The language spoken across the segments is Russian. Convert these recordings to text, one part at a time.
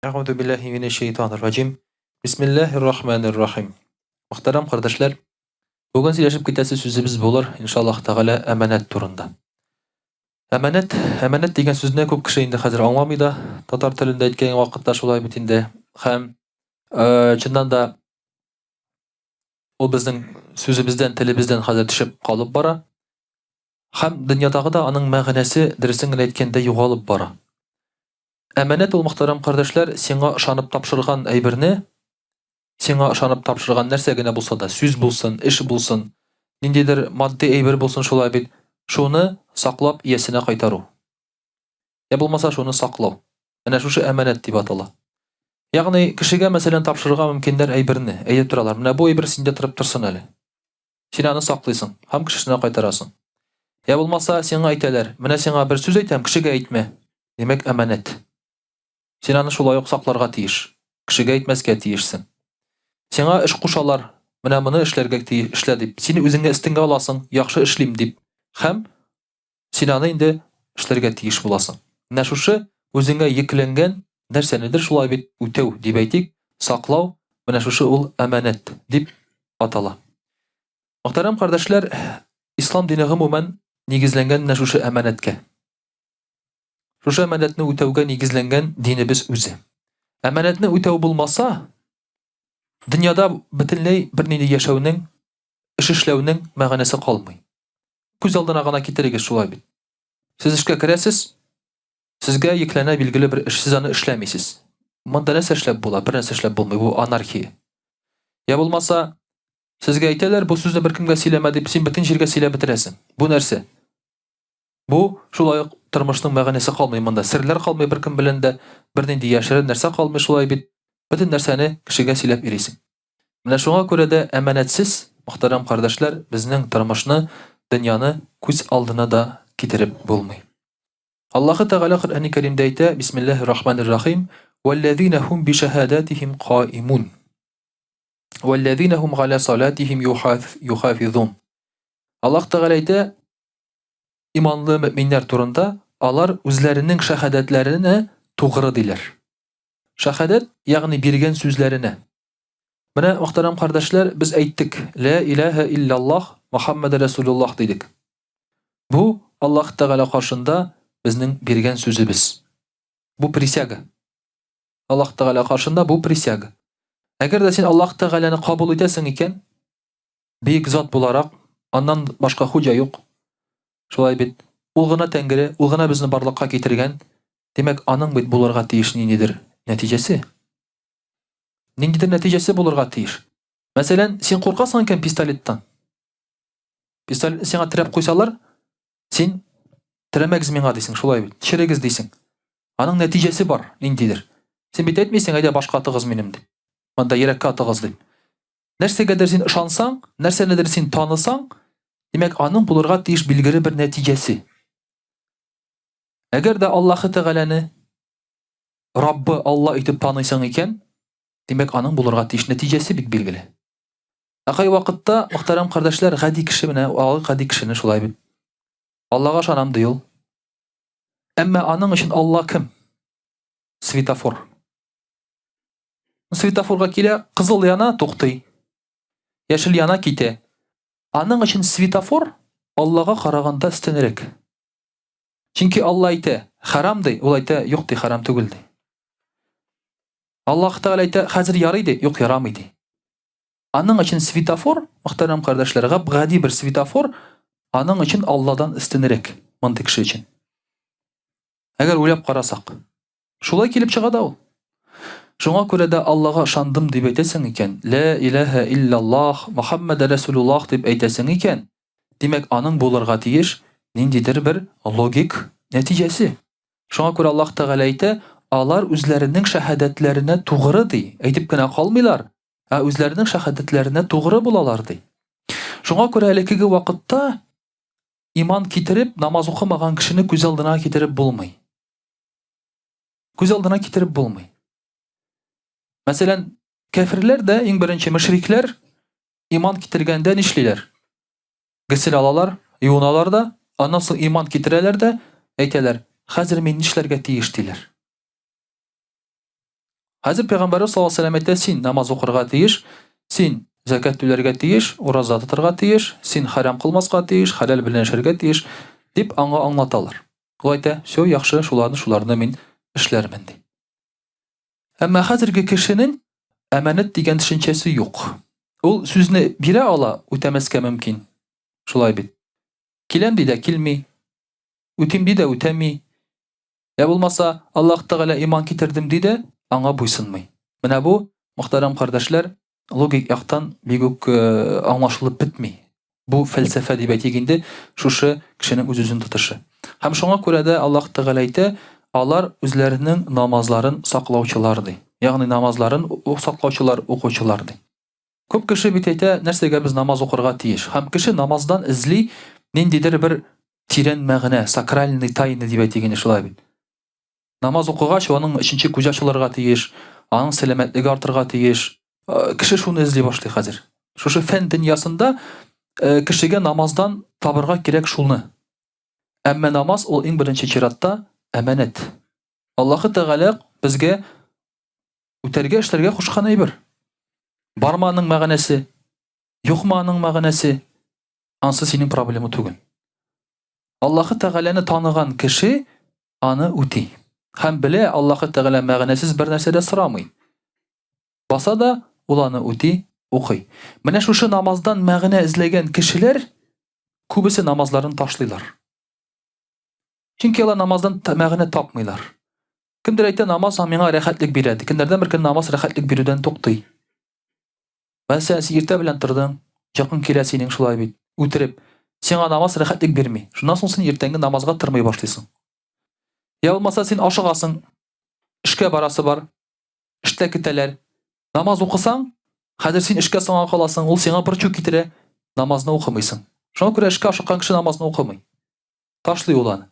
Әгъүзу биллаһи минеш-шәйтанир-раҗим. Бисмиллаһир-рахманир-рахим. Мөхтәрәм кардәшләр, бүген сөйләшеп китәсе сүзебез булыр, иншаллаһ тәгалә, әманәт турында. Әманәт дигән сүзне күп кеше инде хәзер аңламый да, татар телендә әйткән вакытта шулай бит инде. Һәм чыннан да ул безнең сүзебездән, телебездән хәзер төшеп калып бара. Һәм дөньядагы да аның мәгънәсе дөресен генә әйткәндә югалып бара. Әманәт ул, мөхтәрәм кардәшләр, сиңа ышанып тапшырган әйберне, сиңа ышанып тапшырган нәрсә генә булса да, сүз булсын, эш булсын, ниндидер матди әйбер булсын, шулай бит, шуны саклап иясенә кайтару. Я булмаса шуны саклау. Менә шушы әманәт дип атала. Ягъни кешегә мәсәлән тапшырырга мөмкиндер әйберне, әйтеп торалар. Менә бу әйбер синдә торып торсын әле. Син аны саклыйсың һәм кешесенә кайтарасың. Я булмаса сиңа әйтәләр, менә сиңа бер сүз әйтәм, кешегә әйтмә. Димәк, әманәт. Син аны шулай ук сакларга тиеш. Кешегә әйтмәскә тиешсең. Сиңа эш кушалар, менә моны эшләргә тиеш, эшлә дип. Син үзеңә өстенгә аласың, яхшы эшлим дип. Һәм син аны инде эшләргә тиеш буласың. Менә шушы үзеңә йөкләнгән нәрсәнедер шулай бит үтәү дип әйтик, саклау, менә шушы ул әманәт дип атала. Мөхтәрәм кардәшләр, ислам дине гомумән нигезләнгән менә шушы әманәткә. Шушы әманәтне үтәүгә нигезләнгән динебез үзе. Әманәтне үтәү булмаса, дөньяда бөтенләй бернинди яшәүнең, эш эшләүнең мәгънәсе калмый. Күз алдына гына китерегез шулай бит. Сез эшкә керәсез, сезгә йөкләнә билгеле бер эш, сез аны эшләмисез. Монда нәрсә эшләп була, бер нәрсә эшләп булмый, бу анархия. Я булмаса, сезгә әйтәләр, бу сүзне беркемгә сөйләмә дип, син бөтен җиргә сөйләп бетерәсең. Бу нәрсә? Бу шулай ук тормышның мәгънәсе калмый монда, серләр калмый беркем белән дә, бернинди яшерен нәрсә калмый шулай бит. Бөтен нәрсәне кешегә сөйләп йөрисең. Менә шуңа күрә дә әманәтсез, мөхтәрәм кардәшләр, безнең тормышны, дөньяны күз алдына да китереп булмый. Аллаһы Тәгалә Коръәни Кәримдә әйтә: Бисмиллаһир-рахманир-рахим. Валлазина хум бишаһадатихим каимун. Валлазина хум галя салатихим юхафизун. Аллаһ Тәгалә әйтә: иманлы мөэминнәр турында, алар үзләренең шаһадәтләренә тугры диләр. Шаһадәт, ягъни биргән сүзләренә. Менә, мөхтәрәм кардәшләр, без әйттек: Ла илаһа илляллаһ Мухаммад Расулуллаһ дидек. Бу Аллаһ Тәгалә каршында безнең биргән сүзебез. Бу присяга. Аллаһ Тәгалә каршында бу присяга. Әгәр дә син Аллаһ Тәгаләне кабул итәсең икән, бик зат буларак, аннан башка хуҗа юк. Шулай бит, ул гына Тәңре, ул гына безне барлыкка китергән. Димәк, аның бит булырга тиеш ниндидер нәтиҗәсе. Ниндидер нәтиҗәсе булырга тиеш. Мәсәлән, син куркасың икән пистолеттан. Пистолетны сиңа терәп куйсалар, син терәмәгез миңа дисең, шулай бит, төшерегез дисең. Аның нәтиҗәсе бар, ниндидер. Син бит әйтмисең, әйдә башка атыгыз минем дип. Монда йөрәккә атыгыз дип. Нәрсәгәдер син ышансаң, нәрсәнедер син танысаң, димәк, аның булырга тиеш билгеле бер нәтиҗәсе. Әгәр дә Аллаһы Тәгаләне Раббы Алла итеп танысаң икән, димәк, аның булырга тиеш нәтиҗәсе бик билгеле. Кай вакытта, мөхтәрәм кардәшләр, гади кеше менә, гади кешене шулай бит. Аллага ышанам ди ул. Әмма аның өчен Алла кем? Светофор. Светофорга килә, кызыл яна, туктый. Яшел яна, китә. Аның өчен светофор Аллага караганда өстенрәк. Чөнки Алла әйтә, харам ди, ул әйтә, юк ди, харам түгел ди. Аллаһ Тәгалә әйтә, хәзер ярый ди, юк, ярамый ди. Аның өчен светофор, мөхтәрәм кардәшләр, гади бер светофор, аның өчен Алладан өстенрәк, мондый кеше өчен. Әгәр уйлап карасак, шулай килеп чыга да ул. Шуңа күрә дә Аллага ышандым дип әйтәсең икән, Ла илаһа илляллаһ Мухаммад Расулуллаһ дип әйтәсең икән, димәк, аның булырга тиеш ниндидер бер логик нәтиҗәсе. Шуңа күрә Аллаһ Тәгалә әйтә, алар үзләренең шаһадәтләренә тугры ди, әйтеп кенә калмыйлар, үзләренең шаһадәтләренә тугры булалар ди. Шуңа күрә элекеге вакытта иман китереп, намаз укымаган кешене күз алдына китереп булмый. Күз алдына китереп булмый. Мәсәлән, кафирләр дә, иң беренче мөшрикләр, иман китергәндә нишлиләр? Гысыл алалар, юыналар да, аннан соң иман китерәләр дә, әйтәләр, хәзер мин нишләргә тиеш диләр. Хәзер Пәйгамбәрбез саллаллаһу алейһи ва сәллям әйтә, син намаз укырга тиеш, син закат түләргә тиеш, ураза тотарга тиеш, син харам кылмаска тиеш, халал белән яшәргә тиеш, дип аңа аңлаталар. Ул әйтә, "Всё, яхшы, шуларны мин эшләрмен" ди. Әмма хәзерге кешенең әманәт дигән төшенчәсе юк. Ул сүзне бирә ала, үтәмәскә мөмкин. Шулай бит. Киләм ди дә килми, үтим ди дә үтәми. Я булмаса, Аллаһ Тәгалә иман китердем ди дә, аңа буйсынмый. Менә бу, мөхтәрәм кардәшләр, логик яктан бик үк аңлашылып бетми. Бу фәлсәфә дип әйтик инде, шушы кешенең үз-үзен тотышы. Һәм шуңа күрә дә Аллаһ Тәгалә әйтә, алар үзләренең намазларын саклаучылар ди. Ягъни намазларын саклаучылар, укучылар ди. Күп кеше бит әйтә, нәрсәгә без намаз укырга тиеш. Һәм кеше намаздан эзли ниндидер бер тирән мәгънә, сакральный тайна дип әйтик инде шулай бит. Намаз укыгач, аның өченче күз ачылырга тиеш, аның сәламәтлеге артырга тиеш. Кеше шуны эзли башлый хәзер. Шушы фән дөньясында кешегә намаздан табырга кирәк шуны. Әмма намаз ул иң беренче чиратта әманәт. Аллаһ Тәгалә безгә үтәргә эшләргә кушкан әйбер. Барманың мәгънәсе, юкманың мәгънәсе, ансы синең проблема түгел. Аллаһ Тәгаләне таныган кеше аны үти. Һәм белә, Аллаһ Тәгалә мәгънәсез бер нәрсә дә сорамый. Баса да ул аны үти, укый. Менә шушы намаздан мәгънә эзләгән кешеләр күбесе намазларын ташлыйлар. Чөнки алар намаздан мәгънә тапмыйлар. Кемдер әйтә, намаз миңа рәхәтлек бирә. Кемнәрдән бер көн намаз рәхәтлек бирүдән туктый. Мәсәлән, син иртә белән тордың, якын килә синең шулай бит, үтереп, сиңа намаз рәхәтлек бирми. Шуннан соң син иртәнге намазга тормый башлыйсың. Я булмаса син ашыгасың, эшкә барасы бар, эштә көтәләр. Намаз укысаң, хәзер син эшкә соңга каласың, ул сиңа борчу китерә, намазны укымыйсың. Шуңа күрә эшкә ашыккан кеше намазны укымый. Ташлый ул аны.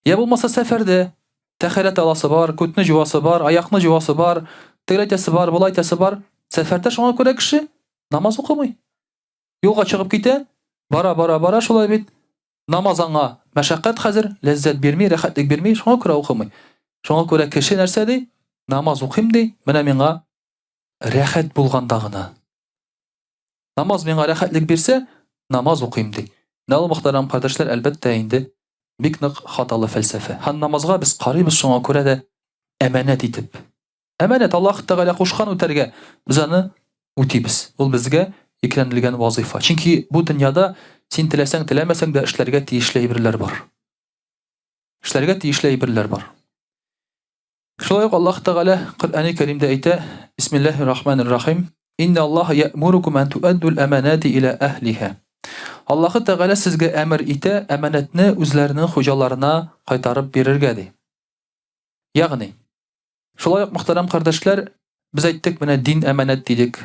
Я булмаса сәфәрдә тәһарәт аласы бар, күтне җуасы бар, аякны җуасы бар, тегеләйтәсе бар, булайтәсе бар. Сәфәрдә шуңа күрә кеше намаз укымый. Юлга чыгып китә, бара шулай бит. Намаз аңа мәшәкать хәзер, ләззәт бирми, рәхәтлек бирми, шуңа күрә укымый. Шуңа күрә кеше нәрсә ди? Намаз укыйм ди, менә миңа рәхәт булганда гына. Намаз миңа рәхәтлек бирсә, намаз укыйм ди. Нәл мөхтәрәм кардәшләр, әлбәттә инде бик нык хаталы фәлсәфә. Һәм намазга без карыйбыз шуңа күрә дә әманәт итеп. Әманәт Аллаһ Тәгалә кушкан үтәргә, без аны үтибез. Ул безгә йөкләнелгән вазифа. Чөнки бу дөньяда син теләсәң, теләмәсәң дә эшләргә тиешле әйберләр бар. Эшләргә тиешле әйберләр бар. Шулай ук Аллаһ Тәгалә Коръәни Кәримдә әйтә: Бисмиллаһир-рахманир-рахим. Инна Аллаһа я'мурукум ан ту'адду al-amanati ila ahliha. Аллаһ Тәгалә сезгә әмер итә, әманәтне үзләренең хуҗаларына кайтарып бирергә ди. Ягъни шулай ук мөхтәрәм кардәшләр, без әйттек, менә дин әманәт дидек.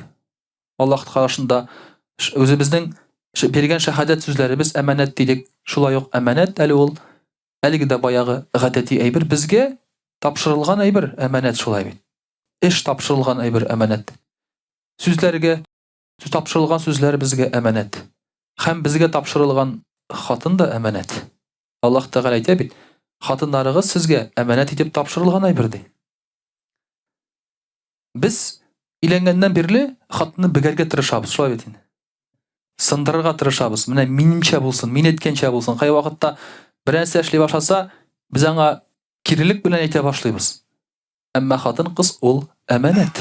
Аллаһ карашында үзебезнең биргән шәһадәт сүзләребез әманәт дидек. Шулай ук әманәт әле ул әлеге дә баягы гадәти әйбер, безгә тапшырылган әйбер әманәт шулай бит. Эш тапшырылган әйбер әманәт. Сүзләргә тапшырылган сүзләр безгә әманәт. Һәм безгә тапшырылган хатын да әманәт. Аллаһ Тәгалә әйтә бит, хатыннарыгыз сезгә әманәт итеп тапшырылган әйбер ди. Без иләнгәннән бирле хатны бегәргә тырышабыз, шулай бит инде. Сындырырга тырышабыз. Менә минемчә булсын, мин әйткәнчә булсын. Кай вакытта берәрсә эшли башласа, без аңа кирелек белән әйтә башлыйбыз. Әмма хатын кыз ул әманәт.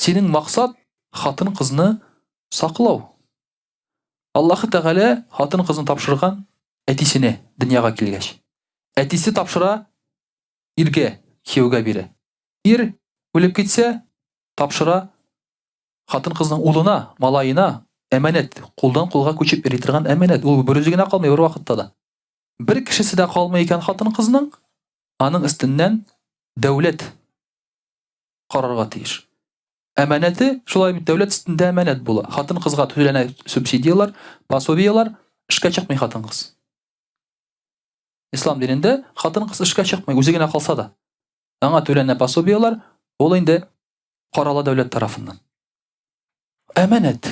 Синең максат хатын кызны саклау. Аллаһ Тәгалә хатын кызны тапшырган әтисенә дөньяга килгәч. Әтисе тапшыра иргә, кияүгә бирә. Ир үлеп китсә, тапшыра хатын кызның улына, малайына әманәт, кулдан кулга күчеп йөри торган әманәт. Ул бер үзе генә калмый бер вакытта да. Бер кешесе дә калмый икән хатын кызның, аның өстеннән дәүләт карарга тиеш. Әманәте шулай бит, дәүләт өстендә әманәт була. Хатын кызга түләнә субсидиялар, пособиялар, эшкә чыкмый хатын кыз. Ислам динендә хатын кыз эшкә чыкмый, үзе генә калса да. Аңа түләнә пособиялар, ул инде карала дәүләт тарафыннан. Әманәт.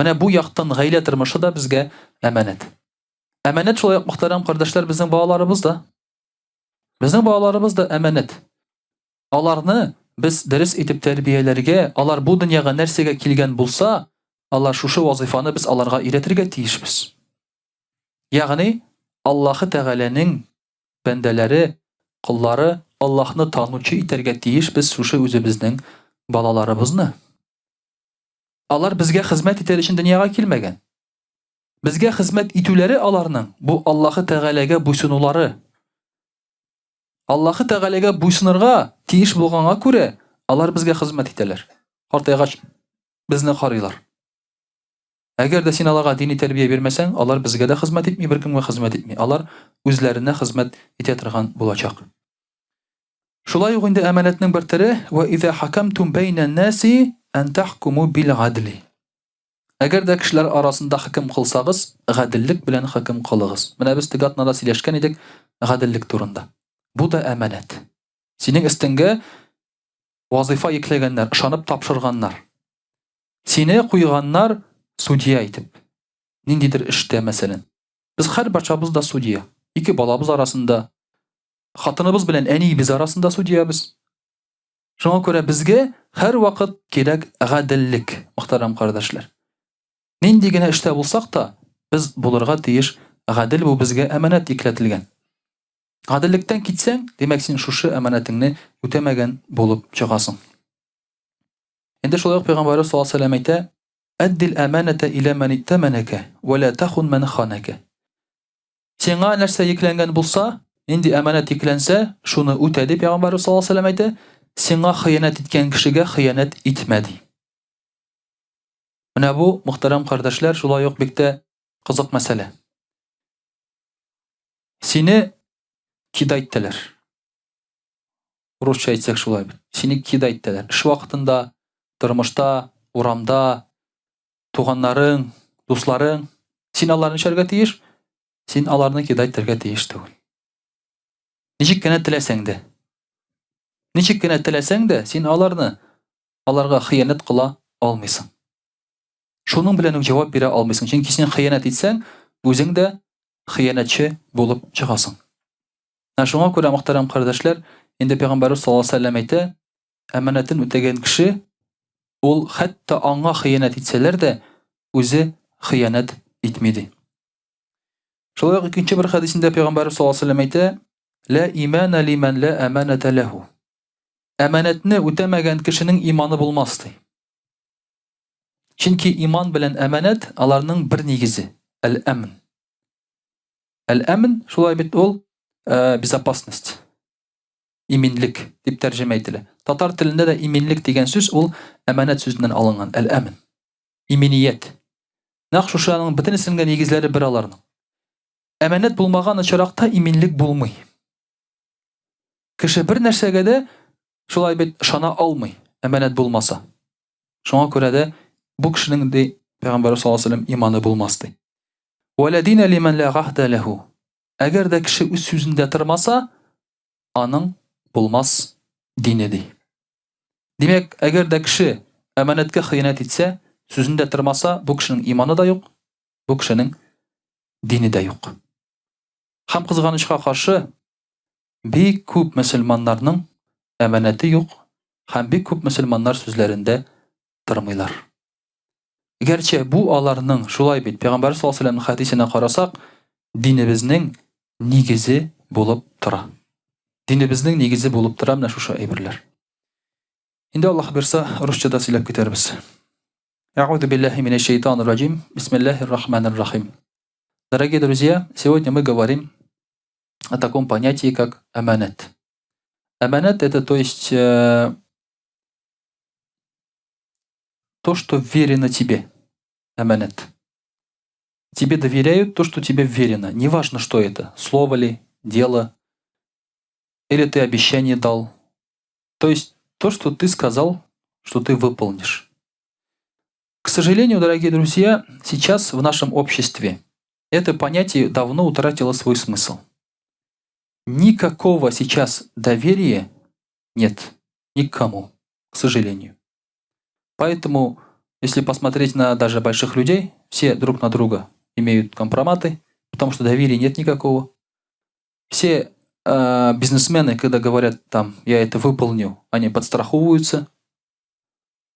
Менә бу яктан гаилә тормышы да безгә әманәт. Әманәт шулай ук мөхтәрәм кардәшләр, безнең балаларыбыз да. Безнең балаларыбыз да әманәт. Аларны Без дәрес итеп тәрбияләргә, алар бу дөньяга нәрсәгә килгән булса, алар шушы вазифаны без аларга өйрәтергә тиешбез. Ягъни Аллаһы Тәгаләнең бәндәләре, куллары, Аллаһны танучы итәргә тиеш без шушы үзебезнең балаларыбызны. Алар безгә хезмәт итәр өчен дөньяга килмәгән. Безгә хезмәт итүләре аларның бу Аллаһы Тәгаләгә буйсынулары. Аллаһы Тәгаләгә буйсынырга тиеш булганга күрә, алар безгә хезмәт итәләр. Картайгач безне карыйлар. Әгәр дә син аларга дини тәрбия бирмәсәң, алар безгә дә хезмәт итми, беркемгә хезмәт итми. Алар үзләренә хезмәт итә торган булачак. Шулай ук инде әманәтнең бер төре: "Ва иза хакамтум байна наси ан тахкуму бил гадли." Әгәр дә кешеләр арасында хөкем кылсагыз, гаделлек белән хөкем кылыгыз. Менә без теге атнада сөйләшкән идек гаделлек турында. Бу да әманәт. Синең өстеңгә вазифа йөкләгәннәр, ышанып тапшырганнар. Сине куйганнар судья итеп. Ниндидер эштә мәсәлән. Без һәр барчабыз да судья. Ике балабыз арасында, хатыныбыз белән әниебез арасында судьябыз. Шуңа күрә безгә һәр вакыт кирәк гаделлек, мөхтәрәм кардәшләр. Нинди генә эштә булсак та, без булырга тиеш гадел, бу безгә әманәт йөкләтелгән. Гаделлектән китсәң, демәк син шушы әманәтеңне үтәмәгән булып чыгасың. Инде шулай ук Пәйгамбәрбез саллаллаһу алейһи ва сәллям әйтә: "Аддил әманәта иля ман иттаманака ва ла тахун ман ханака." Сиңа нәрсә йөкләнгән булса, инде әманәт йөкләнсә, шуны үтә дип Пәйгамбәрбез саллаллаһу алейһи ва сәллям әйтә. Сиңа хыянәт иткән кешегә хыянәт итмә ди. Менә бу, мөхтәрәм кардәшләр, шулай ук бик тә кызык мәсьәлә. Сине кидайттеләр. Русча әйтсәк шулай бит. Сине кидайттеләр. Эш вакытында, тормышта, урамда, туганнарың, дусларың, син аларны эшләргә тиеш, син аларны кидайттергә тиеш түгел. Ничек кенә теләсәң дә. Ничек кенә теләсәң дә, син аларга хыянәт кыла алмыйсың. Шуның белән үк җавап бирә алмыйсың. Чөнки син хыянәт итсәң, үзең дә хыянәтче булып чыгасың. Шуңа күрә, мөхтәрәм кардәшләр, инде Пәйгамбәрбез саллаллаһу алейһи ва сәллям әйтә: "Әманәтен үтәгән кеше, ул хәтта аңа хыянәт итсәләр дә, үзе хыянәт итми" ди. Шулай ук икенче бер хәдисендә Пәйгамбәрбез саллаллаһу алейһи ва сәллям әйтә: "Ла имана лиман ла аманата лаху." Әманәтне үтәмәгән кешенең иманы булмас ди. Чөнки иман белән әманәт аларның бер нигезе, әл-әмн. Әл-әмн шулай бит ул безопасность. Иминлек дип тәрҗемә ителә. Татар телендә дә иминлек дигән сүз ул әманәт сүзеннән алынган, әл-әмн. Иминият. Нәкъ шушының бөтенесенең нигезләре бер аларның. Әманәт булмаган очракта иминлек булмый. Кеше бер нәрсәгә дә шулай бит ышана алмый, әманәт булмаса. Шуңа күрә дә бу кешенең ди Пәйгамбәр саллаллаһу алейһи ва сәллям иманы булмас ди. "Валадина лиман ла гахда лаху." Әгәр дә кеше үз сүзендә тормаса, аның булмас дине ди. Димәк, әгәр дә кеше әманәткә хыянәт итсә, сүзендә тормаса, бу кешенең иманы да юк, бу кешенең дине дә юк. Һәм кызганычка каршы, бик күп мөселманнарның әманәте юк, һәм бик күп мөселманнар сүзләрендә тормыйлар. Гәрчә бу аларның шулай бит Пәйгамбәр саллаллаһу алейһи ва сәллямның хәдисенә карасак, динебезнең нигезе булып тора. Динебезнең нигезе булып тора менә шушы әйберләр. Инде Аллаһ бирсә, русчада сөйләп китәрбез. А'удhu billahi minash shaitanir rajim. Bismillahir rahmanir rahim. Дорогие друзья, сегодня мы говорим о таком понятии, как аманат. Аманат — это то есть то, что верено тебе. Аманат. Тебе доверяют то, что тебе верено. Неважно, что это. Слово ли, дело. Или ты обещание дал. То есть то, что ты сказал, что ты выполнишь. К сожалению, дорогие друзья, сейчас в нашем обществе это понятие давно утратило свой смысл. Никакого сейчас доверия нет никому, к сожалению. Поэтому, если посмотреть на даже больших людей, все друг на друга имеют компроматы, потому что доверия нет никакого. Все бизнесмены, когда говорят там, я это выполню, они подстраховываются,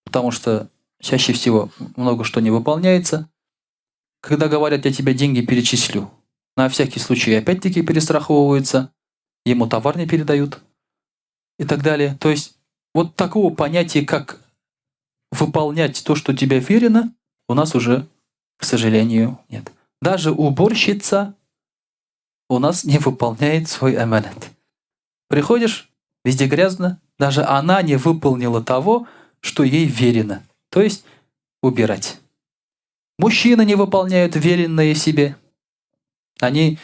потому что чаще всего много что не выполняется. Когда говорят, я тебе деньги перечислю, на всякий случай опять-таки перестраховываются, ему товар не передают и так далее. То есть вот такого понятия, как выполнять то, что тебе верено, у нас уже, к сожалению, нет. Даже уборщица у нас не выполняет свой аманат. Приходишь, везде грязно, даже она не выполнила того, что ей верено. То есть убирать. Мужчины не выполняют веренное себе. Они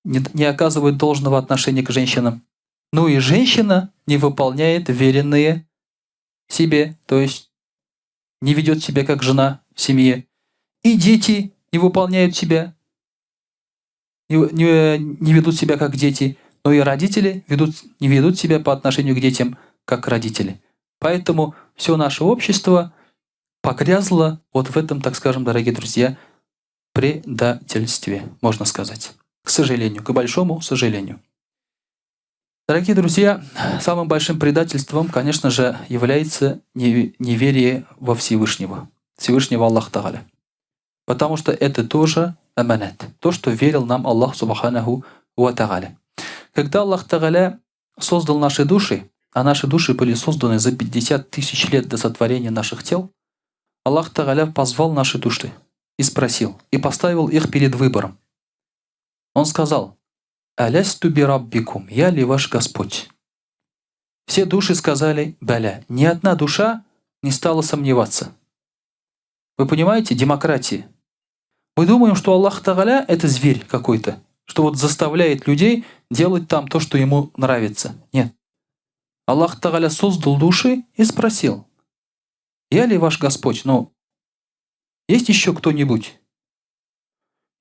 не оказывают должного отношения к женщинам. Ну и женщина не выполняет веренные себе, то есть не ведет себя как жена в семье. И дети не выполняют себя, не ведут себя как дети, но и родители не ведут себя по отношению к детям как родители. Поэтому все наше общество погрязло вот в этом, так скажем, дорогие друзья, предательстве, можно сказать. К сожалению, к большому сожалению. Дорогие друзья, самым большим предательством, конечно же, является неверие во Всевышнего Аллаха Тааля. Потому что это тоже аманат, то, что верил нам Аллах Субханаху ва Тааля. Когда Аллах Тааля создал наши души, а наши души были созданы за 50 тысяч лет до сотворения наших тел, Аллах Тааля позвал наши души и спросил, и поставил их перед выбором. Он сказал: «Алясту би раббикум, я ли ваш Господь?» Все души сказали «Баля». Ни одна душа не стала сомневаться. Вы понимаете, демократия. Мы думаем, что Аллах Тааля — это зверь какой-то, что вот заставляет людей делать там то, что ему нравится. Нет. Аллах Тааля создал души и спросил: «Я ли ваш Господь?» Но есть еще кто-нибудь?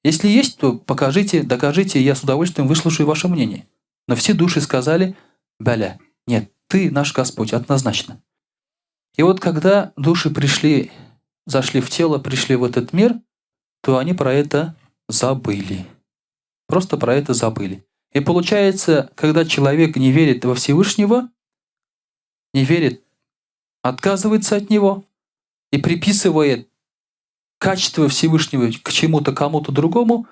Если есть, то покажите, докажите, я с удовольствием выслушаю ваше мнение. Но все души сказали «Баля». Нет, ты наш Господь, однозначно. И вот когда души зашли в тело, пришли в этот мир, то они про это забыли. Просто про это забыли. И получается, когда человек не верит во Всевышнего, не верит, отказывается от него и приписывает качество Всевышнего к чему-то, кому-то другому,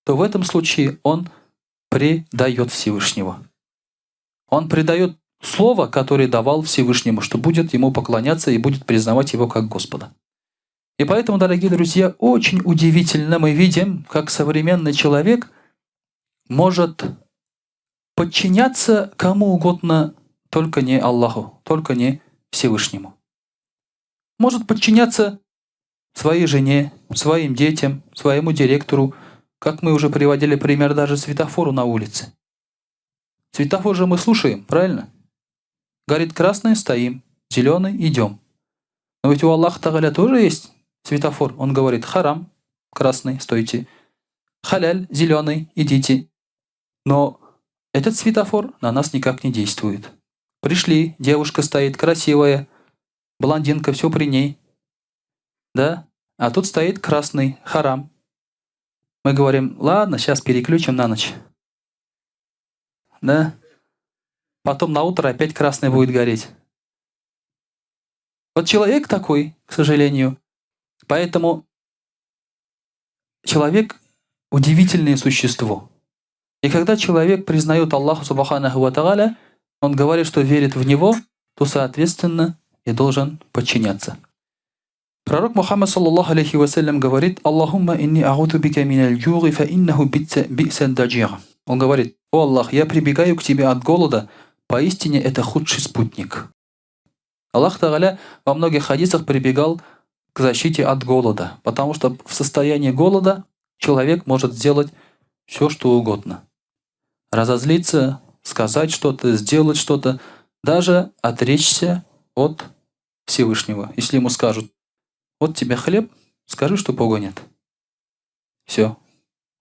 то в этом случае он предает Всевышнего. Он предает слово, которое давал Всевышнему, что будет ему поклоняться и будет признавать его как Господа. И поэтому, дорогие друзья, очень удивительно мы видим, как современный человек может подчиняться кому угодно, только не Аллаху, только не Всевышнему. Может подчиняться своей жене, своим детям, своему директору, как мы уже приводили пример, даже светофору на улице. Светофор же мы слушаем, правильно? Горит красный — стоим, зеленый — идем. Но ведь у Аллаха Тааля тоже есть светофор. Он говорит: харам, красный, стойте. Халяль, зеленый, идите. Но этот светофор на нас никак не действует. Пришли, девушка стоит красивая, блондинка, все при ней. Да? А тут стоит красный, харам. Мы говорим: ладно, сейчас переключим на ночь. Да? Потом на утро опять красный будет гореть. Вот человек такой, к сожалению. Поэтому человек — удивительное существо. И когда человек признает Аллаха Субханаху ва Тааля, он говорит, что верит в Него, то, соответственно, и должен подчиняться. Пророк Мухаммад саллаллаху алейхи вассалям говорит: «Аллахумма инни а'уду бика миналь джуги фа иннаху би'сан даджир». Он говорит: «О Аллах, я прибегаю к Тебе от голода, поистине это худший спутник». Аллах Тааля во многих хадисах прибегал к защите от голода, потому что в состоянии голода человек может сделать все, что угодно. Разозлиться, сказать что-то, сделать что-то, даже отречься от Всевышнего. Если ему скажут: вот тебе хлеб, скажи, что Бога нет. Все.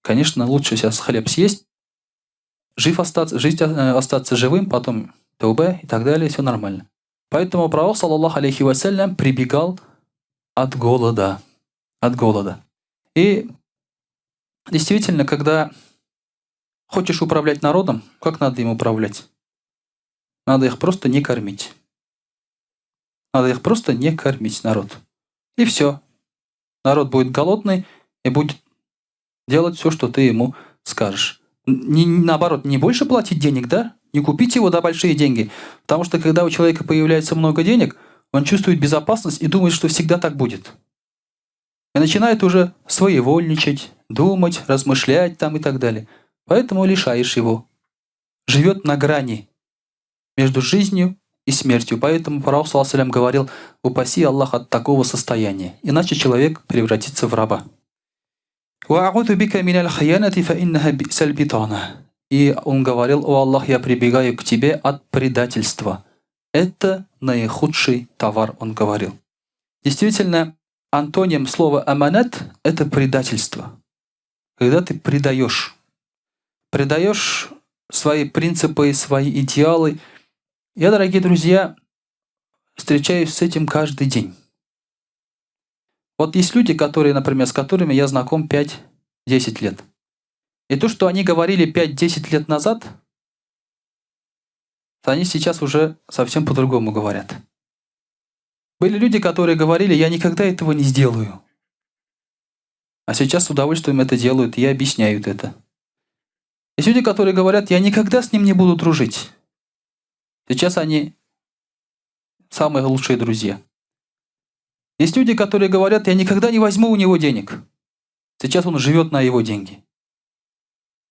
Конечно, лучше сейчас хлеб съесть, остаться живым, потом таубе и так далее, все нормально. Поэтому пророк, саллаллаху алейхи вассалям, прибегал от голода. От голода. И действительно, когда Хочешь управлять народом? Как надо им управлять? Надо их просто не кормить. Надо их просто не кормить, народ. И все. Народ будет голодный и будет делать все, что ты ему скажешь. Наоборот, не больше платить денег, да? Не купить его за большие деньги. Потому что когда у человека появляется много денег, он чувствует безопасность и думает, что всегда так будет. И начинает уже своевольничать, думать, размышлять там и так далее. Поэтому лишаешь его. Живет на грани между жизнью и смертью. Поэтому пророк саллаллаху алейхи говорил: упаси Аллах от такого состояния, иначе человек превратится в раба. И он говорил: о Аллах, я прибегаю к тебе от предательства. Это наихудший товар, он говорил. Действительно, антоним слова аманат — это предательство. Когда ты предаешь свои принципы, свои идеалы. Я, дорогие друзья, встречаюсь с этим каждый день. Вот есть люди, которые, например, с которыми я знаком 5-10 лет. И то, что они говорили 5-10 лет назад, они сейчас уже совсем по-другому говорят. Были люди, которые говорили: я никогда этого не сделаю. А сейчас с удовольствием это делают и объясняют это. Есть люди, которые говорят: я никогда с ним не буду дружить. Сейчас они самые лучшие друзья. Есть люди, которые говорят: я никогда не возьму у него денег. Сейчас он живет на его деньги.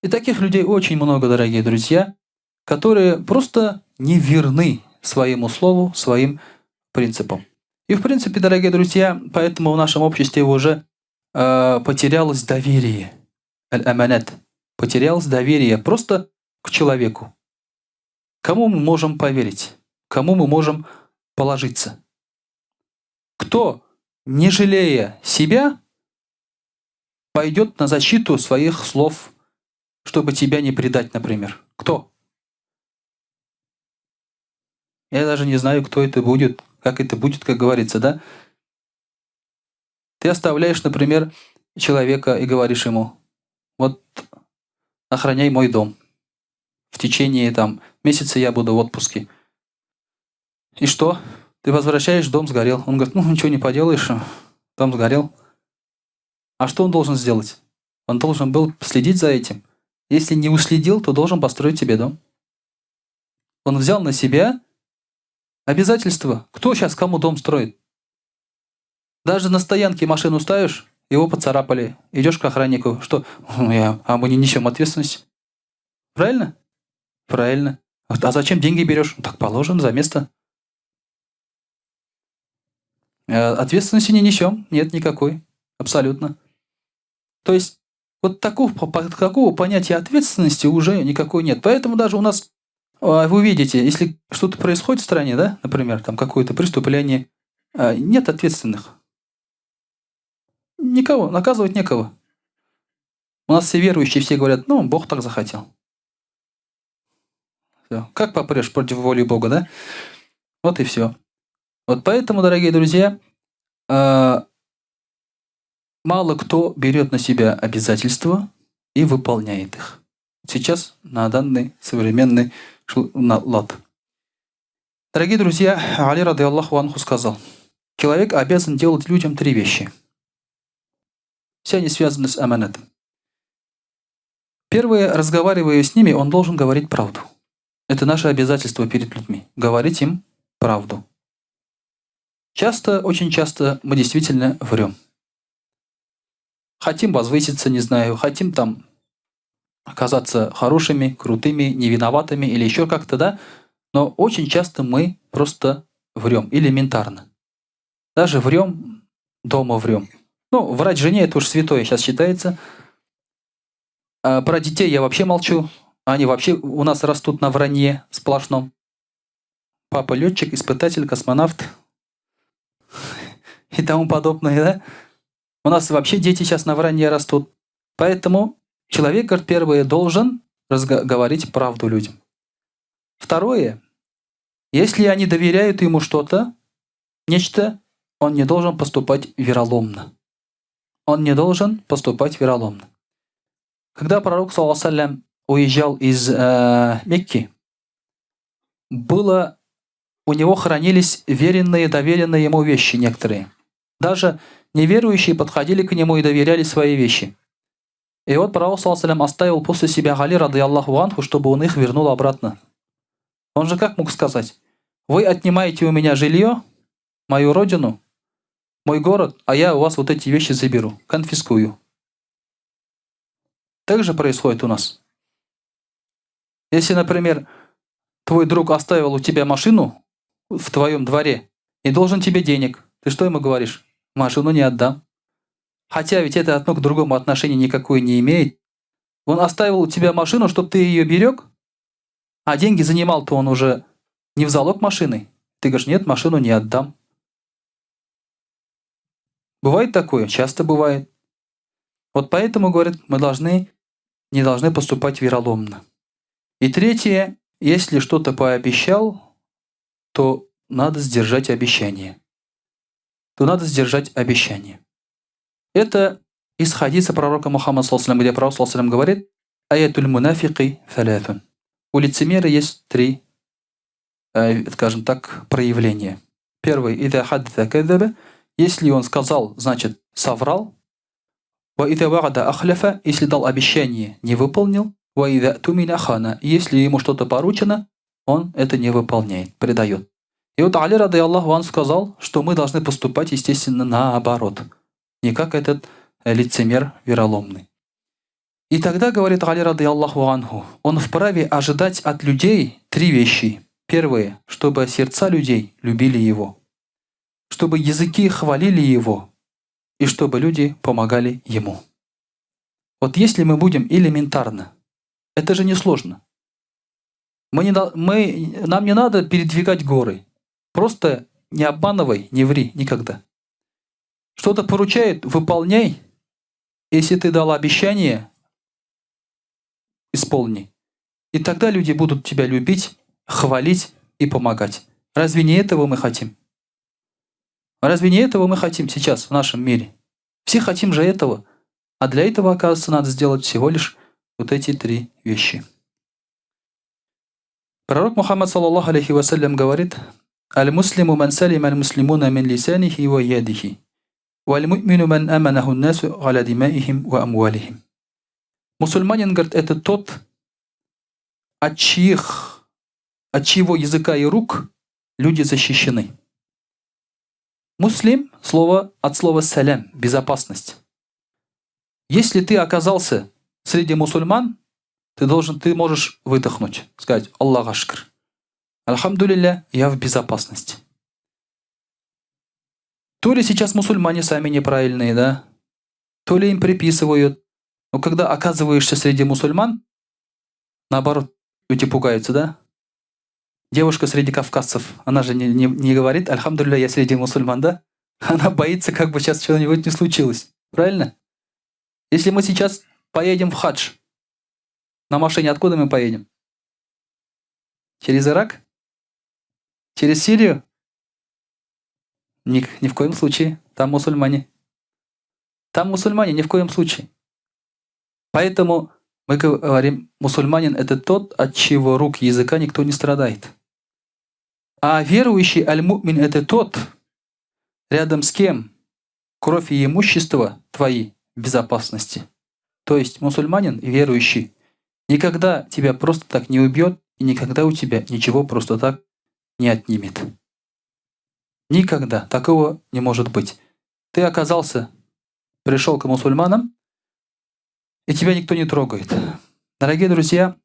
И таких людей очень много, дорогие друзья, которые просто не верны своему слову, своим принципам. И в принципе, дорогие друзья, поэтому в нашем обществе уже потерялось доверие. Аль-аманат. Потерялось доверие просто к человеку. Кому мы можем поверить? Кому мы можем положиться? Кто, не жалея себя, пойдет на защиту своих слов, чтобы тебя не предать, например? Кто? Я даже не знаю, кто это будет, как говорится, да? Ты оставляешь, например, человека и говоришь ему: вот охраняй мой дом. В течение месяца я буду в отпуске. И что? Ты возвращаешь, дом сгорел. Он говорит: ну ничего не поделаешь, дом сгорел. А что он должен сделать? Он должен был следить за этим. Если не уследил, то должен построить тебе дом. Он взял на себя обязательства. Кто сейчас кому дом строит? Даже на стоянке машину ставишь, его поцарапали. Идешь к охраннику. Что? А мы не несем ответственность. Правильно? Правильно. А зачем деньги берешь? Так положено, за место. Ответственности не несем. Нет никакой. Абсолютно. То есть вот такого понятия ответственности уже никакой нет. Поэтому даже у нас, вы видите, если что-то происходит в стране, да, например, какое-то преступление, нет ответственных. Никого, наказывать некого. У нас все верующие, все говорят: ну, Бог так захотел. Все. Как попрешь против воли Бога, да? Вот и все. Вот поэтому, дорогие друзья, мало кто берет на себя обязательства и выполняет их. Сейчас на данный современный лад. Дорогие друзья, Али ради Аллаху анху сказал: человек обязан делать людям 3 вещи. Все они связаны с аманатом. Первое, разговаривая с ними, он должен говорить правду. Это наше обязательство перед людьми. Говорить им правду. Очень часто мы действительно врем. Хотим возвыситься, не знаю, хотим оказаться хорошими, крутыми, невиноватыми или еще как-то, да? Но очень часто мы просто врем, элементарно. Даже врем, дома врем. Ну, врать жене — это уж святое сейчас считается. А про детей я вообще молчу. Они вообще у нас растут на вранье сплошном. Папа летчик, испытатель, космонавт и тому подобное, да? У нас вообще дети сейчас на вранье растут. Поэтому человек, говорит, первое, должен говорить правду людям. Второе, если они доверяют ему что-то, нечто, он не должен поступать вероломно. Он не должен поступать вероломно. Когда пророк, саллаллаху алейхи ва саллям, уезжал из Мекки, у него хранились веренные, доверенные ему вещи некоторые. Даже неверующие подходили к нему и доверяли свои вещи. И вот пророк ﷺ оставил после себя Али, радийаллаху анху, чтобы он их вернул обратно. Он же как мог сказать: вы отнимаете у меня жилье, мою родину, мой город, а я у вас вот эти вещи заберу, конфискую. Так же происходит у нас. Если, например, твой друг оставил у тебя машину в твоем дворе и должен тебе денег, ты что ему говоришь? Машину не отдам. Хотя ведь это одно к другому отношения никакое не имеет. Он оставил у тебя машину, чтобы ты ее берег, а деньги занимал-то он уже не в залог машины. Ты говоришь: нет, машину не отдам. Бывает такое? Часто бывает. Вот поэтому, говорят, мы не должны поступать вероломно. И третье, если что-то пообещал, то надо сдержать обещание. Это из хадиса пророка Мухаммада, где пророк говорит: «Аятуль мунафики фалятун». У лицемера есть три, скажем так, проявления. Первый: «Ида хаддата каддаба». Если он сказал, значит соврал. «Ва ида ва'ада ахляфа». Если дал обещание, не выполнил. «Ва ида тумина хана». Если ему что-то поручено, он это не выполняет, предает. И вот Али, радийаллаху анху, сказал, что мы должны поступать, естественно, наоборот. Не как этот лицемер вероломный. И тогда, говорит Али, радийаллаху анху, он вправе ожидать от людей три вещи. Первое: чтобы сердца людей любили его, чтобы языки хвалили его, и чтобы люди помогали ему. Вот если мы будем элементарно, это же несложно. Нам не надо передвигать горы. Просто не обманывай, не ври никогда. Что-то поручает — выполняй. Если ты дал обещание, исполни. И тогда люди будут тебя любить, хвалить и помогать. Разве не этого мы хотим? Разве не этого мы хотим сейчас в нашем мире? Все хотим же этого. А для этого, оказывается, надо сделать всего лишь вот эти три вещи. Пророк Мухаммад, саллаллаху алейхи вассалям, говорит: «Аль-муслиму ман салима аль-муслимуна мин лисанихи ва ядихи, валь-му'мину ман аманаху ан-насу аля димаихим ва амвалихим». Мусульманин, говорит, это тот, от чьего языка и рук люди защищены. Муслим от слова салям — безопасность. Если ты оказался среди мусульман, ты можешь выдохнуть, сказать: Аллах ашкр. Альхамдулилля, я в безопасности. То ли сейчас мусульмане сами неправильные, да? То ли им приписывают. Но когда оказываешься среди мусульман, наоборот, люди пугаются, да? Девушка среди кавказцев, она же не говорит: альхамдулилля, я среди мусульман, да? Она боится, как бы сейчас что-нибудь не случилось. Правильно? Если мы сейчас поедем в хадж, на машине откуда мы поедем? Через Ирак? Через Сирию? Ни в коем случае. Там мусульмане. Ни в коем случае. Поэтому мы говорим, мусульманин — это тот, от чьего рук языка никто не страдает. А верующий аль-му'мин — это тот, рядом с кем кровь и имущество твои в безопасности. То есть мусульманин и верующий никогда тебя просто так не убьет и никогда у тебя ничего просто так не отнимет. Никогда. Такого не может быть. Ты пришел к мусульманам, и тебя никто не трогает. Дорогие друзья,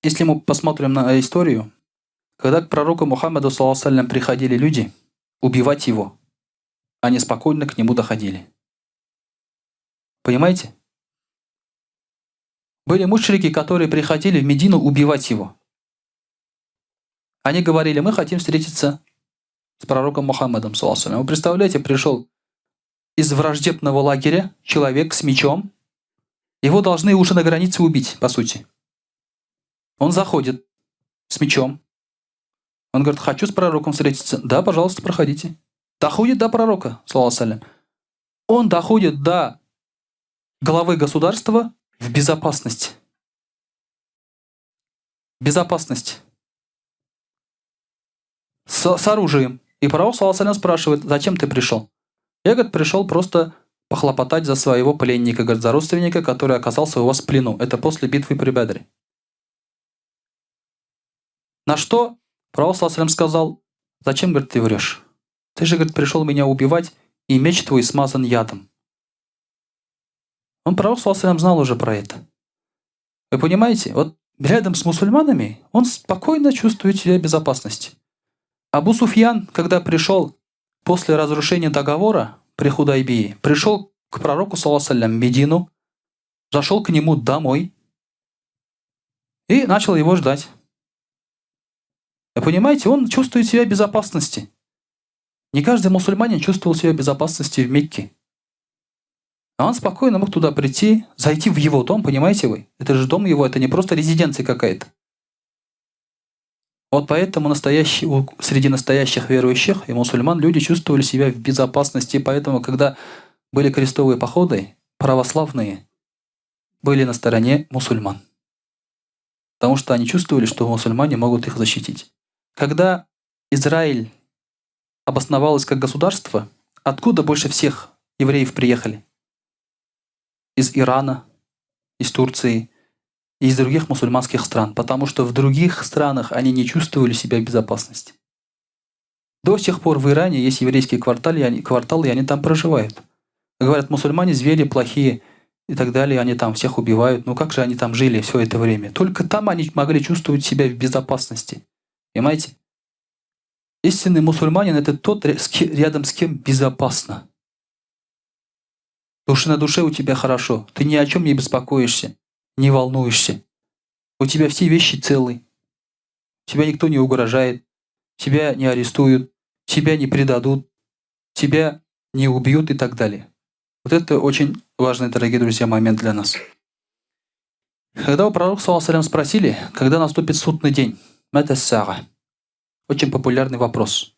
если мы посмотрим на историю, когда к пророку Мухаммаду, саллаллаху алейхи, приходили люди убивать его, они спокойно к нему доходили. Понимаете? Были мушрики, которые приходили в Медину убивать его. Они говорили: мы хотим встретиться с пророком Мухаммадом, саллаллаху алейхи. Вы представляете, пришел из враждебного лагеря человек с мечом, его должны уже на границе убить, по сути. Он заходит с мечом. Он говорит: хочу с пророком встретиться. Да, пожалуйста, проходите. Доходит до пророка, саллаллаху алейхи. Он доходит до главы государства в безопасности. Безопасность. С оружием. И пророк, саллаллаху алейхи ва саллям, спрашивает: зачем ты пришел? Я, говорит, пришел просто похлопотать за своего пленника, говорит, за родственника, который оказался у вас в плену. Это после битвы при Бадре. На что пророк, саллаллаху алейхи ва саллям, сказал: зачем, говорит, ты врешь? Ты же, говорит, пришел меня убивать, и меч твой смазан ядом. Пророк, саллаллаху алейхи ва саллям, знал уже про это. Вы понимаете? Вот рядом с мусульманами он спокойно чувствует себя в безопасности. Абу Суфьян, когда пришел после разрушения договора при Худайбии, пришел к пророку, саллаллаху алейхи ва саллям, в Медину, зашел к нему домой и начал его ждать. Вы понимаете, он чувствует себя в безопасности. Не каждый мусульманин чувствовал себя в безопасности в Мекке. А он спокойно мог туда прийти, зайти в его дом, понимаете вы? Это же дом его, это не просто резиденция какая-то. Вот поэтому среди настоящих верующих и мусульман люди чувствовали себя в безопасности. Поэтому, когда были крестовые походы, православные были на стороне мусульман. Потому что они чувствовали, что мусульмане могут их защитить. Когда Израиль обосновалось как государство, откуда больше всех евреев приехали? Из Ирана, из Турции и из других мусульманских стран, потому что в других странах они не чувствовали себя в безопасности. До сих пор в Иране есть еврейские кварталы, и они там проживают. Говорят, мусульмане звери плохие и так далее, они там всех убивают. Ну как же они там жили все это время? Только там они могли чувствовать себя в безопасности. Понимаете? Истинный мусульманин — это тот, рядом с кем безопасно. Душа на душе у тебя хорошо. Ты ни о чем не беспокоишься, не волнуешься. У тебя все вещи целы. Тебя никто не угрожает. Тебя не арестуют. Тебя не предадут. Тебя не убьют и так далее. Вот это очень важный, дорогие друзья, момент для нас. Когда у пророка, саллаллаху алейхи ва саллям, спросили, когда наступит судный день, мата сага, очень популярный вопрос.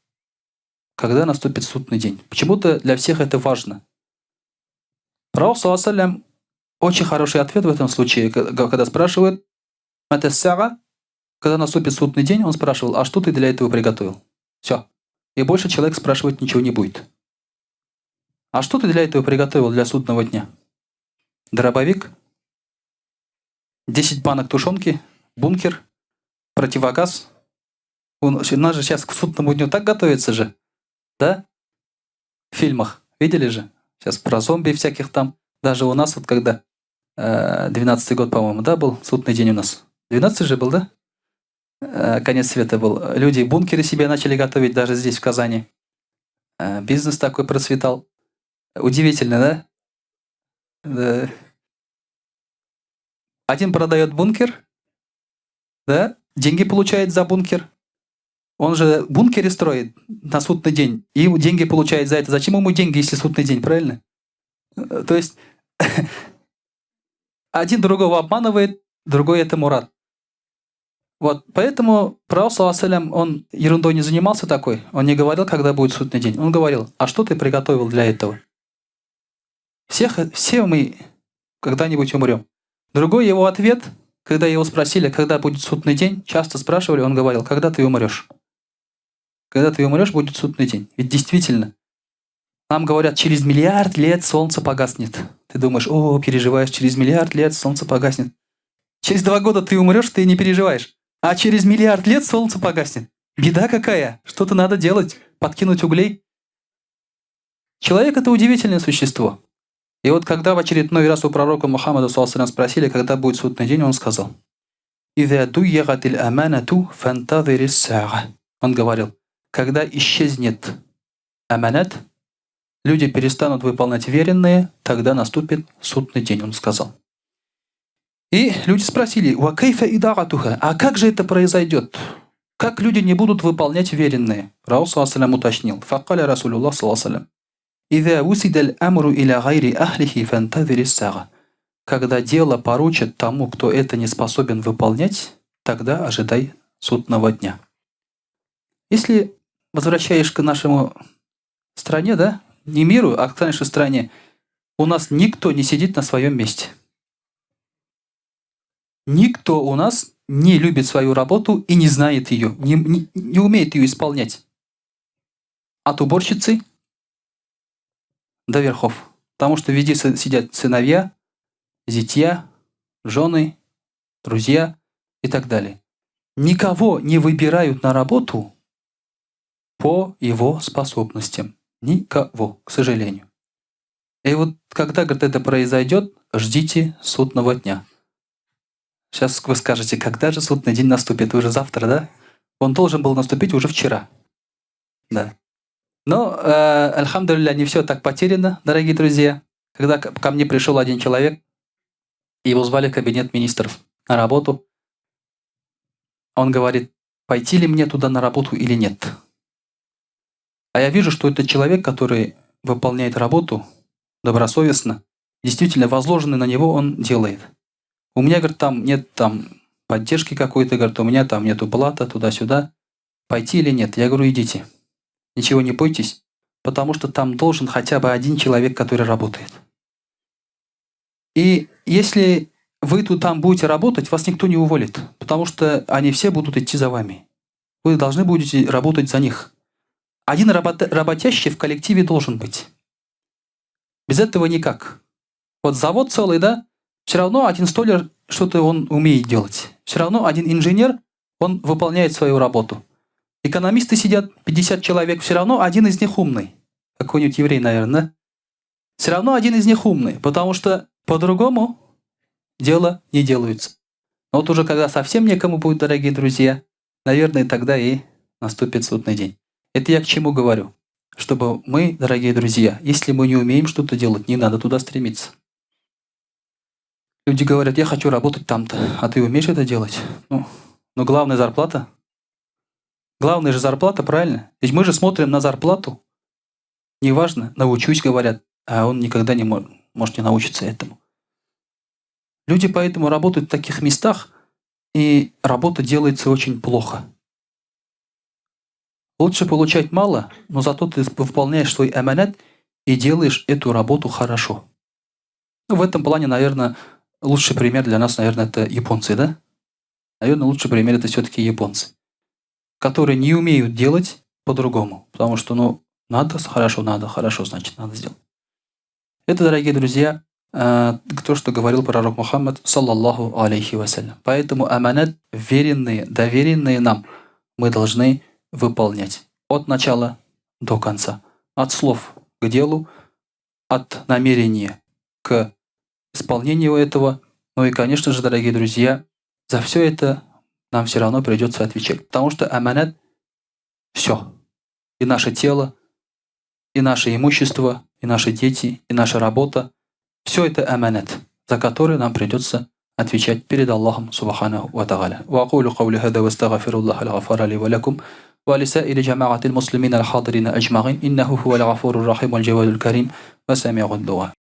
Когда наступит судный день? Почему-то для всех это важно. Пророк, саллаллаху алейхи ва саллям, очень хороший ответ в этом случае, когда спрашивают мата сага, когда наступит судный день, он спрашивал: а что ты для этого приготовил? Все. И больше человек спрашивать ничего не будет. А что ты для этого приготовил, для судного дня? Дробовик, 10 банок тушенки, бункер, противогаз. У нас же сейчас к судному дню так готовится же, да? В фильмах. Видели же? Сейчас про зомби всяких там. Даже у нас вот когда 12-й год, по-моему, да, был судный день у нас. 12-й же был, да? Конец света был. Люди бункеры себе начали готовить даже здесь, в Казани. Бизнес такой процветал. Удивительно, да? Да. Один продает бункер, да? Деньги получает за бункер. Он же бункеры строит на судный день, и деньги получает за это. Зачем ему деньги, если судный день, правильно? То есть один другого обманывает, другой этому рад. Вот, поэтому пророк, саллаллаху алейхи ва саллям, он ерундой не занимался такой. Он не говорил, когда будет судный день. Он говорил: а что ты приготовил для этого? Все мы когда-нибудь умрем. Другой его ответ, когда его спросили, когда будет судный день, часто спрашивали, он говорил: когда ты умрешь? Когда ты умрешь, будет судный день. Ведь действительно, нам говорят, через миллиард лет солнце погаснет. Ты думаешь: о, переживаешь, через миллиард лет солнце погаснет. Через 2 года ты умрешь, ты не переживаешь. А через миллиард лет солнце погаснет. Беда какая? Что-то надо делать, подкинуть углей. Человек — это удивительное существо. И вот когда в очередной раз у пророка Мухаммада, саллаллаху алейхи ва саллям, спросили, когда будет судный день, он сказал: «Иза дуйягатил аманату фантазири сага». Он говорил: когда исчезнет аманат, люди перестанут выполнять веренные, тогда наступит судный день, он сказал. И люди спросили: «Ва кайфа идагатуха», а как же это произойдет? Как люди не будут выполнять веренные? Пророк, саллаллаху алейхи ва саллям, уточнил: «Факаля Расулуллах, саллаллаху алейхи ва саллям, «Иза усидаль амру иля гайри ахлихи фантазири сага». Когда дело поручат тому, кто это не способен выполнять, тогда ожидай судного дня. Если возвращаешь к нашему стране, да, не миру, а к нашей стране, у нас никто не сидит на своем месте. Никто у нас не любит свою работу и не знает ее, не умеет ее исполнять. От уборщицы до верхов. Потому что везде сидят сыновья, зятья, жены, друзья и так далее. Никого не выбирают на работу по его способностям. Никого, к сожалению. И вот когда, говорит, это произойдет, ждите судного дня. Сейчас вы скажете, когда же судный день наступит? Уже завтра, да? Он должен был наступить уже вчера. Да. Но, альхамдулилля, не все так потеряно, дорогие друзья. Когда ко мне пришел один человек, его звали в кабинет министров на работу, он говорит, пойти ли мне туда на работу или нет. А я вижу, что это человек, который выполняет работу добросовестно, действительно возложенный на него он делает. У меня, говорит, там нет поддержки какой-то, говорит, у меня там нету плата, туда-сюда. Пойти или нет? Я говорю, идите. Ничего не бойтесь, потому что там должен хотя бы один человек, который работает. И если вы там будете работать, вас никто не уволит, потому что они все будут идти за вами. Вы должны будете работать за них. Один работящий в коллективе должен быть. Без этого никак. Вот завод целый, да? Все равно один столяр что-то он умеет делать. Все равно один инженер, он выполняет свою работу. Экономисты сидят, 50 человек, все равно один из них умный. Какой-нибудь еврей, наверное, да? Все равно один из них умный, потому что по-другому дело не делается. Но вот уже когда совсем некому будет, дорогие друзья, наверное, тогда и наступит судный день. Это я к чему говорю? Чтобы мы, дорогие друзья, если мы не умеем что-то делать, не надо туда стремиться. Люди говорят, я хочу работать там-то, а ты умеешь это делать? Ну, главная зарплата. Главная же зарплата, правильно? Ведь мы же смотрим на зарплату. Неважно, научусь, говорят, а он никогда не может не научиться этому. Люди поэтому работают в таких местах, и работа делается очень плохо. Лучше получать мало, но зато ты выполняешь свой аманат и делаешь эту работу хорошо. Ну, в этом плане, наверное, лучший пример для нас, наверное, это японцы, да? Наверное, лучший пример это все-таки японцы, которые не умеют делать по-другому, потому что, надо, хорошо, значит, надо сделать. Это, дорогие друзья, то, что говорил пророк Мухаммад, саллаллаху алейхи вассалям. Поэтому аманат, веренные, доверенные нам, мы должны выполнять от начала до конца. От слов к делу, от намерения к исполнению этого. Ну и, конечно же, дорогие друзья, за все это нам все равно придется отвечать. Потому что аманат – все. И наше тело, и наше имущество, и наши дети, и наша работа – все это аманат, за который нам придется отвечать перед Аллахом Субханаху ва Тааля. Ва акулу каули хада ва астагфируллаха аль-гафара ли ва лакум ва лисаили джамаати аль-муслимин аль-хадирин аджмаин иннаху хуа аль-гафуру рахим аль-джавадul карим ва сами'уд дуа.